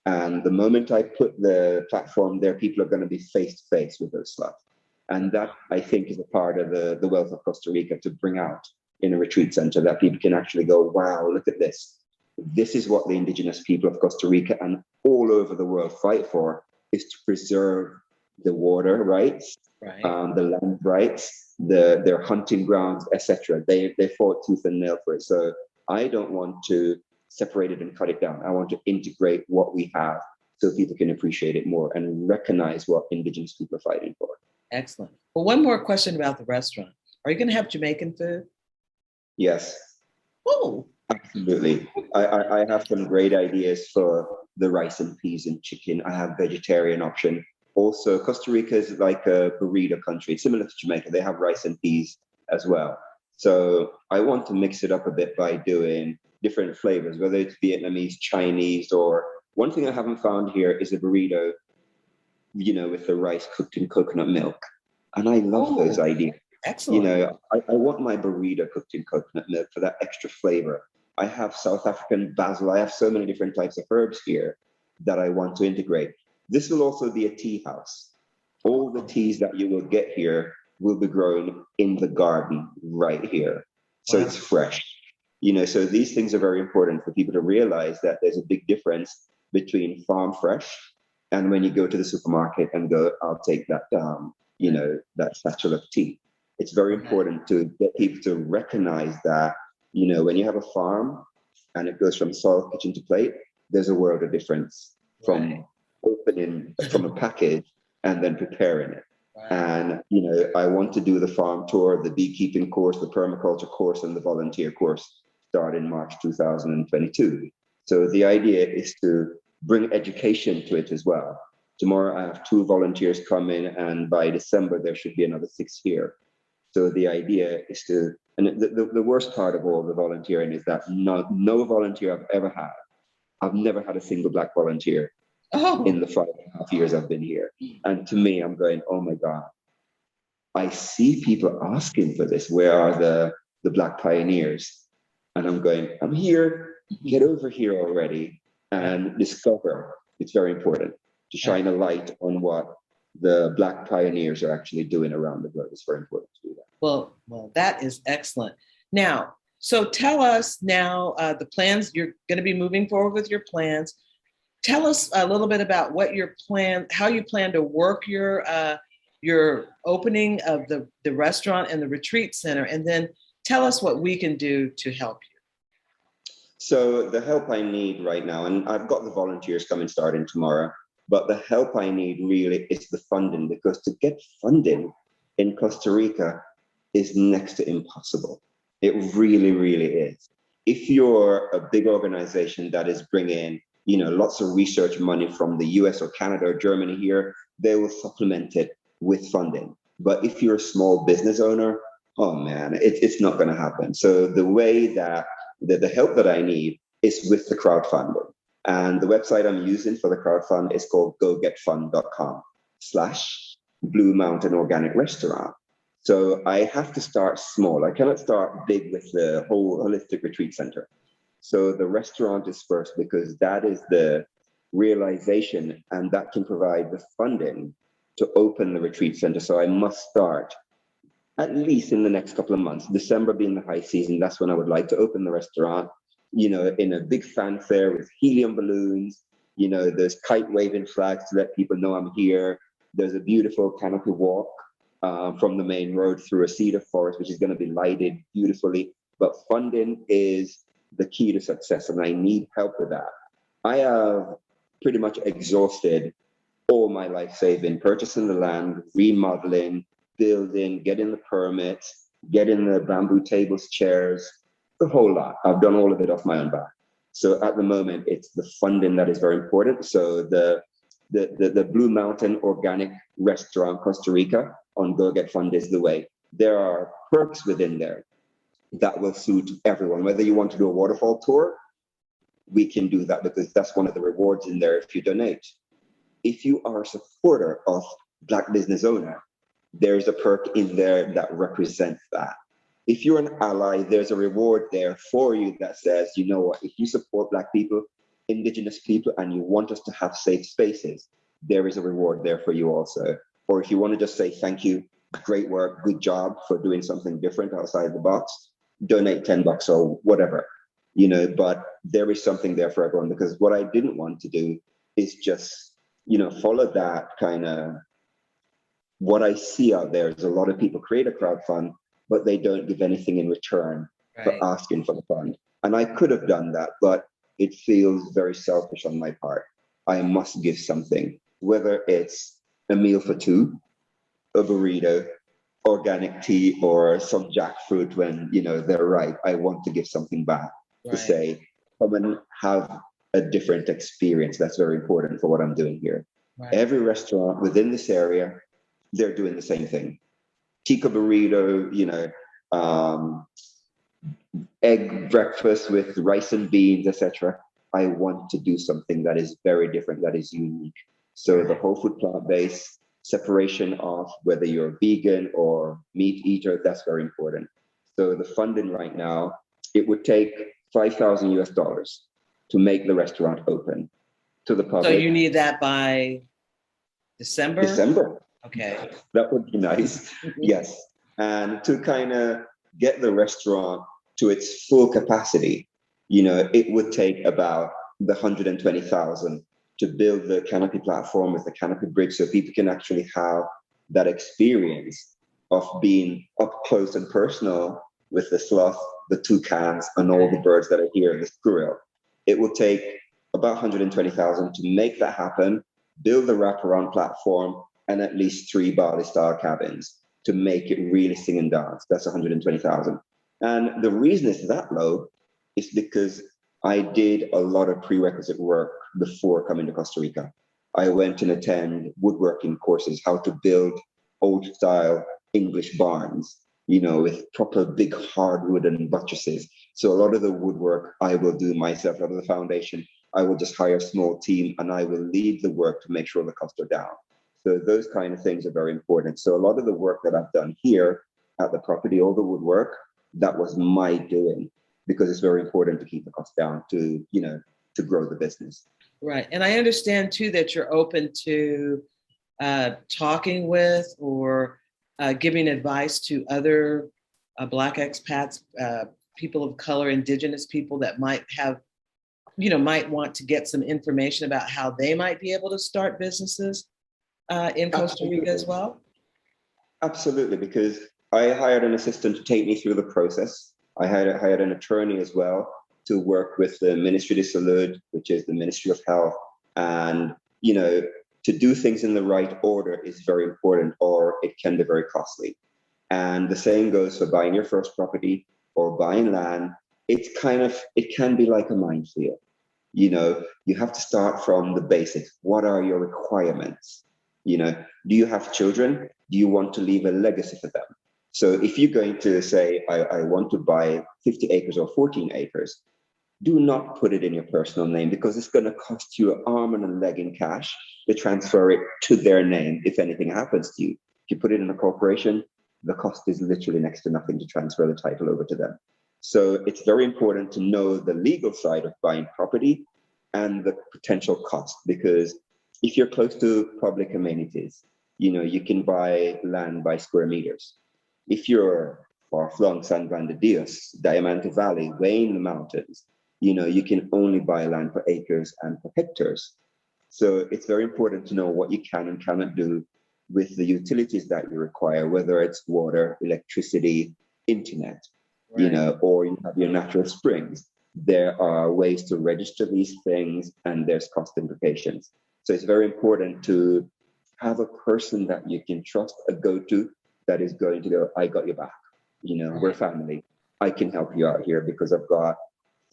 And the moment I put the platform there, people are going to be face to face with those sloths. And that, I think, is a part of the wealth of Costa Rica to bring out in a retreat center that people can actually go, wow, look at this. This is what the indigenous people of Costa Rica and all over the world fight for, is to preserve the water rights, Right. The land rights, their hunting grounds, etc. They fought tooth and nail for it. So I don't want to separate it and cut it down. I want to integrate what we have so people can appreciate it more and recognize what indigenous people are fighting for. Excellent. Well, one more question about the restaurant. Are you going to have Jamaican food? Yes. Oh, Absolutely. I have some great ideas for the rice and peas and chicken. I have vegetarian option. Also, Costa Rica is like a burrito country, similar to Jamaica. They have rice and peas as well. So I want to mix it up a bit by doing different flavors, whether it's Vietnamese, Chinese, or one thing I haven't found here is a burrito, you know, with the rice cooked in coconut milk. And I love those ideas. Excellent. You know, I want my burrito cooked in coconut milk for that extra flavor. I have South African basil. I have so many different types of herbs here that I want to integrate. This will also be a tea house. All the teas that you will get here will be grown in the garden right here. So it's fresh. You know, so these things are very important for people to realize that there's a big difference between farm fresh and when you go to the supermarket and go, I'll take that, you know, that satchel of tea. It's very important to get people to recognize that, you know, when you have a farm and it goes from soil kitchen to plate, there's a world of difference from opening from a package and then preparing it. And, you know, I want to do the farm tour, the beekeeping course, the permaculture course, and the volunteer course start in March 2022. So the idea is to bring education to it as well. Tomorrow I have 2 volunteers coming, and by December there should be another 6 here. So the idea is to, and the worst part of all the volunteering is that no volunteer I've ever had, I've never had a single Black volunteer in the 5.5 years I've been here. And to me, I'm going, oh my God, I see people asking for this. Where are the Black pioneers? And I'm going, I'm here, get over here already and discover. It's very important to shine a light on what the Black pioneers are actually doing around the globe. It's very important to do that. Well, that is excellent. Now, so tell us now the plans. You're going to be moving forward with your plans. Tell us a little bit about what your plan, how you plan to work your opening of the restaurant and the retreat center, and then tell us what we can do to help you. So the help I need right now, and I've got the volunteers coming starting tomorrow, but the help I need really is the funding, because to get funding in Costa Rica is next to impossible. It really, really is. If you're a big organization that is bringing, you know, lots of research money from the US or Canada or Germany here, they will supplement it with funding. But if you're a small business owner, oh man, it's not going to happen. So the way that the help that I need is with the crowdfunding. And the website I'm using for the crowdfund is called gogetfund.com/Blue Mountain Organic Restaurant. So I have to start small. I cannot start big with the whole holistic retreat center. So the restaurant is first, because that is the realization and that can provide the funding to open the retreat center. So I must start at least in the next couple of months, December being the high season, that's when I would like to open the restaurant, in a big fanfare with helium balloons, there's kite waving flags to let people know I'm here. There's a beautiful canopy walk from the main road through a cedar forest, which is going to be lighted beautifully. But funding is the key to success, and I need help with that. I have pretty much exhausted all my life saving, purchasing the land, remodeling, building, getting the permits, getting the bamboo tables, chairs, the whole lot. I've done all of it off my own back. So at the moment, it's the funding that is very important. So the Blue Mountain Organic Restaurant, Costa Rica, on Go Get Fund is the way. There are perks within there that will suit everyone. Whether you want to do a waterfall tour, we can do that because that's one of the rewards in there if you donate. If you are a supporter of Black business owner, there's a perk in there that represents that. If you're an ally, there's a reward there for you that says, you know what, if you support Black people, Indigenous people, and you want us to have safe spaces, there is a reward there for you also. Or if you want to just say thank you, great work, good job for doing something different outside the box, donate $10 or whatever, but there is something there for everyone, because what I didn't want to do is just, follow that kind of, what I see out there is a lot of people create a crowd fund, but they don't give anything in return for asking for the fund. And I could have done that, but it feels very selfish on my part. I must give something, whether it's a meal for two, a burrito, organic tea, or some jackfruit when, they're ripe. I want to give something back to say, come and have a different experience. That's very important for what I'm doing here. Every restaurant within this area, they're doing the same thing. Tikka burrito, egg breakfast with rice and beans, etc. I want to do something that is very different, that is unique. So the whole food plant-based separation of whether you're a vegan or meat eater, that's very important. So the funding right now, it would take $5,000 US to make the restaurant open to the public. So you need that by December? December. Okay. That would be nice. Yes. And to kind of get the restaurant to its full capacity, it would take about the 120,000 to build the canopy platform with the canopy bridge, so people can actually have that experience of being up close and personal with the sloth, the toucans, and all the birds that are here in the squirrel. It will take about 120,000 to make that happen, build the wraparound platform, and at least 3 Bali-style cabins to make it really sing and dance. That's 120,000. And the reason it's that low is because I did a lot of prerequisite work before coming to Costa Rica. I went and attend woodworking courses, how to build old-style English barns, with proper big hardwood and buttresses. So a lot of the woodwork I will do myself. A lot of the foundation, I will just hire a small team and I will lead the work to make sure the costs are down. So those kind of things are very important. So a lot of the work that I've done here at the property, all the woodwork, that was my doing, because it's very important to keep the costs down to grow the business. Right. And I understand too that you're open to talking with or giving advice to other Black expats, people of color, Indigenous people that might want to get some information about how they might be able to start businesses in Costa Rica as well? Absolutely, because I hired an assistant to take me through the process. I hired an attorney as well to work with the Ministry de Salud, which is the Ministry of Health. And, to do things in the right order is very important, or it can be very costly. And the same goes for buying your first property or buying land. It can be like a minefield. You have to start from the basics. What are your requirements? Do you have children? Do you want to leave a legacy for them? So if you're going to say, I want to buy 50 acres or 14 acres, do not put it in your personal name, because it's going to cost you an arm and a leg in cash to transfer it to their name if anything happens to you. If you put it in a corporation, the cost is literally next to nothing to transfer the title over to them. So it's very important to know the legal side of buying property and the potential cost, because if you're close to public amenities, you can buy land by square meters. If you're far-flung San Juan de Dios, Diamante Valley, way in the mountains, you can only buy land for acres and for hectares. So it's very important to know what you can and cannot do with the utilities that you require, whether it's water, electricity, internet, Right. or you have your natural springs. There are ways to register these things, and there's cost implications. So it's very important to have a person that you can trust, a go-to that is going to go, I got your back. We're family. I can help you out here because I've got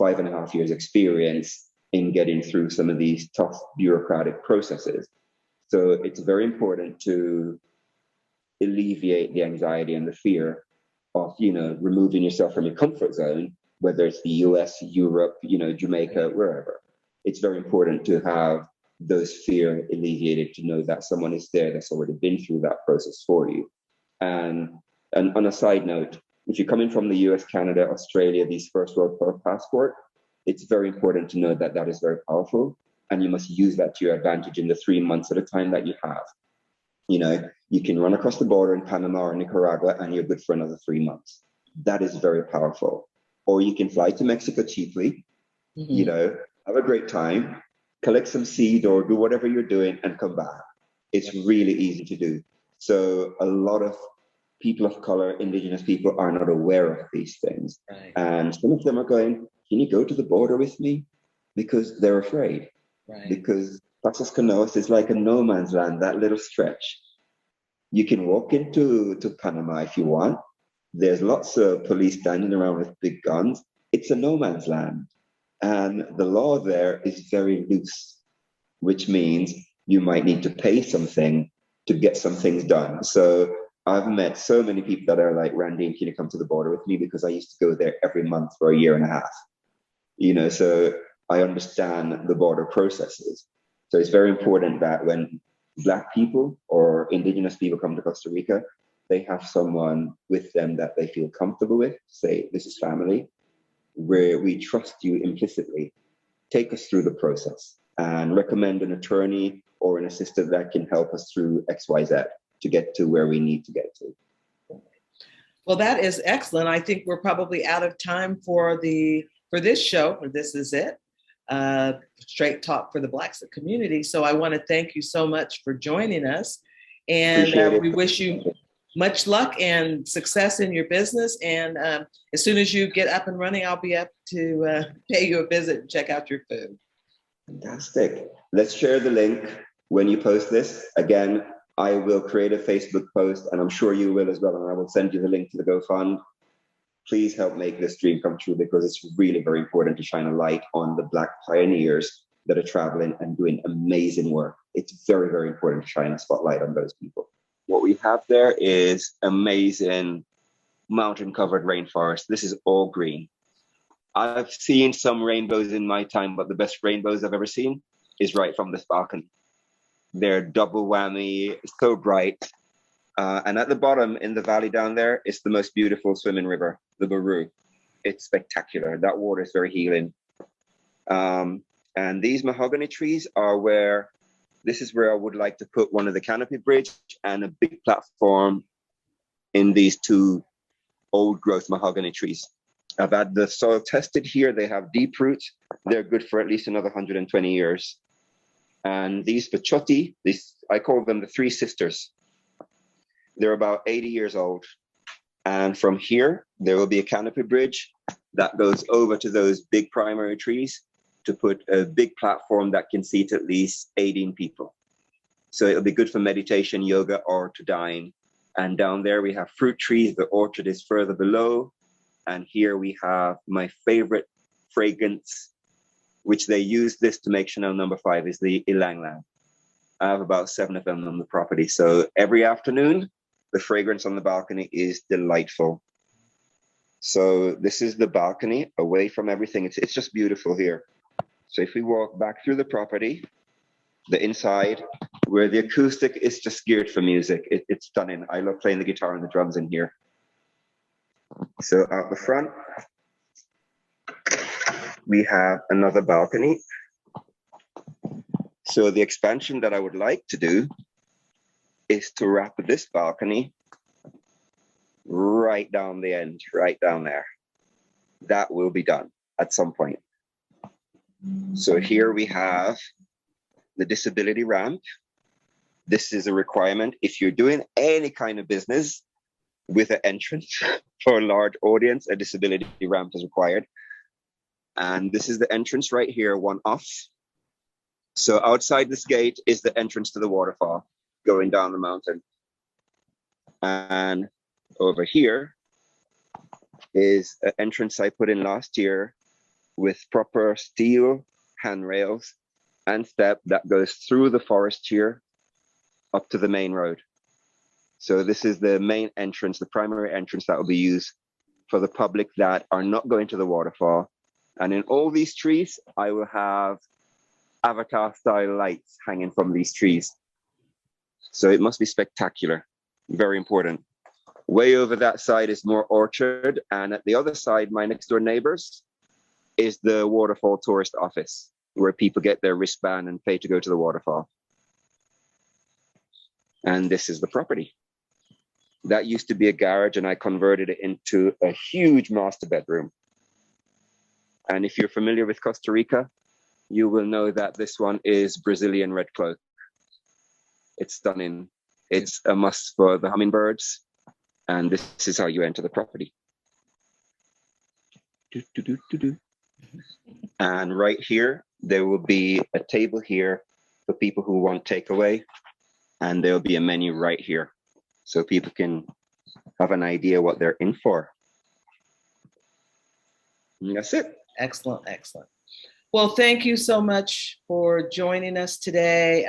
5.5 years experience in getting through some of these tough bureaucratic processes. So it's very important to alleviate the anxiety and the fear of, removing yourself from your comfort zone, whether it's the US, Europe, Jamaica, wherever. It's very important to have those fear alleviated, to know that someone is there that's already been through that process for you. And on a side note, if you're coming from the US, Canada, Australia, these first world passport, it's very important to know that that is very powerful, and you must use that to your advantage in the 3 months at a time that you have. You can run across the border in Panama or Nicaragua and you're good for another 3 months. That is very powerful. Or you can fly to Mexico cheaply, have a great time, collect some seed or do whatever you're doing and come back. It's really easy to do. So a lot of people of color, indigenous people are not aware of these things. Right. And some of them are going, can you go to the border with me? Because they're afraid. Right. Because Pasos Canoas is like a no man's land, that little stretch. You can walk into Panama if you want. There's lots of police standing around with big guns. It's a no man's land. And the law there is very loose, which means you might need to pay something to get some things done. So I've met so many people that are like, Randine, can you come to the border with me? Because I used to go there every month for a year and a half. So I understand the border processes. So it's very important that when Black people or indigenous people come to Costa Rica, they have someone with them that they feel comfortable with. Say, this is family, where we trust you implicitly. Take us through the process and recommend an attorney or an assistant that can help us through XYZ to get to where we need to get to. Well, that is excellent. I think we're probably out of time for this show, for This Is It, straight talk for the Blaxit community. So I want to thank you so much for joining us. And we wish you much luck and success in your business. And as soon as you get up and running, I'll be up to pay you a visit and check out your food. Fantastic. Let's share the link when you post this. Again, I will create a Facebook post, and I'm sure you will as well, and I will send you the link to the GoFund. Please help make this dream come true, because it's really very important to shine a light on the Black pioneers that are traveling and doing amazing work. It's very, very important to shine a spotlight on those people. What we have there is amazing mountain-covered rainforest. This is all green. I've seen some rainbows in my time, but the best rainbows I've ever seen is right from this balcony. They're double whammy, so bright. And at the bottom in the valley down there, it's the most beautiful swimming river, the Baru. It's spectacular. That water is very healing. And these mahogany trees are this is where I would like to put one of the canopy bridge and a big platform in these two old growth mahogany trees. I've had the soil tested here. They have deep roots. They're good for at least another 120 years. And these Pachotti, I call them the three sisters. They're about 80 years old. And from here, there will be a canopy bridge that goes over to those big primary trees to put a big platform that can seat at least 18 people. So it'll be good for meditation, yoga, or to dine. And down there we have fruit trees. The orchard is further below. And here we have my favorite fragrance, which they use this to make Chanel No. 5, is the Ylang Ylang. I have about 7 of them on the property. So every afternoon, the fragrance on the balcony is delightful. So this is the balcony away from everything. It's just beautiful here. So if we walk back through the property, the inside, where the acoustic is just geared for music, it's stunning. I love playing the guitar and the drums in here. So out the front, we have another balcony. So the expansion that I would like to do is to wrap this balcony right down the end, right down there. That will be done at some point. So here we have the disability ramp. This is a requirement if you're doing any kind of business with an entrance for a large audience, a disability ramp is required. And this is the entrance right here, one off. So outside this gate is the entrance to the waterfall going down the mountain. And over here is an entrance I put in last year with proper steel handrails and step that goes through the forest here up to the main road. So this is the main entrance, the primary entrance that will be used for the public that are not going to the waterfall. And in all these trees, I will have avatar style lights hanging from these trees. So it must be spectacular, very important. Way over that side is more orchard. And at the other side, my next door neighbors, is the waterfall tourist office where people get their wristband and pay to go to the waterfall. And this is the property. That used to be a garage and I converted it into a huge master bedroom. And if you're familiar with Costa Rica, you will know that this one is Brazilian red cloak. It's stunning. It's a must for the hummingbirds. And this is how you enter the property. And right here, there will be a table here for people who want takeaway. And there'll be a menu right here. So people can have an idea what they're in for. And that's it. Excellent, excellent. Well, thank you so much for joining us today.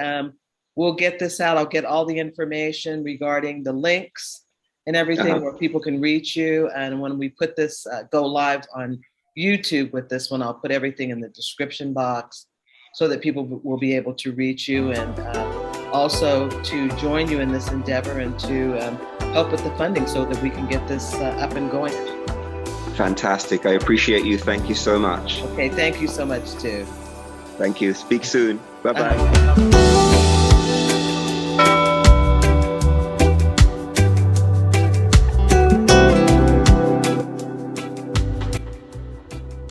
We'll get this out. I'll get all the information regarding the links and everything where people can reach you. And when we put this, go live on YouTube with this one, I'll put everything in the description box so that people will be able to reach you and also to join you in this endeavor and to help with the funding so that we can get this up and going. Fantastic. I appreciate you. Thank you so much. Okay, thank you so much too. Thank you. Speak soon. Bye-bye.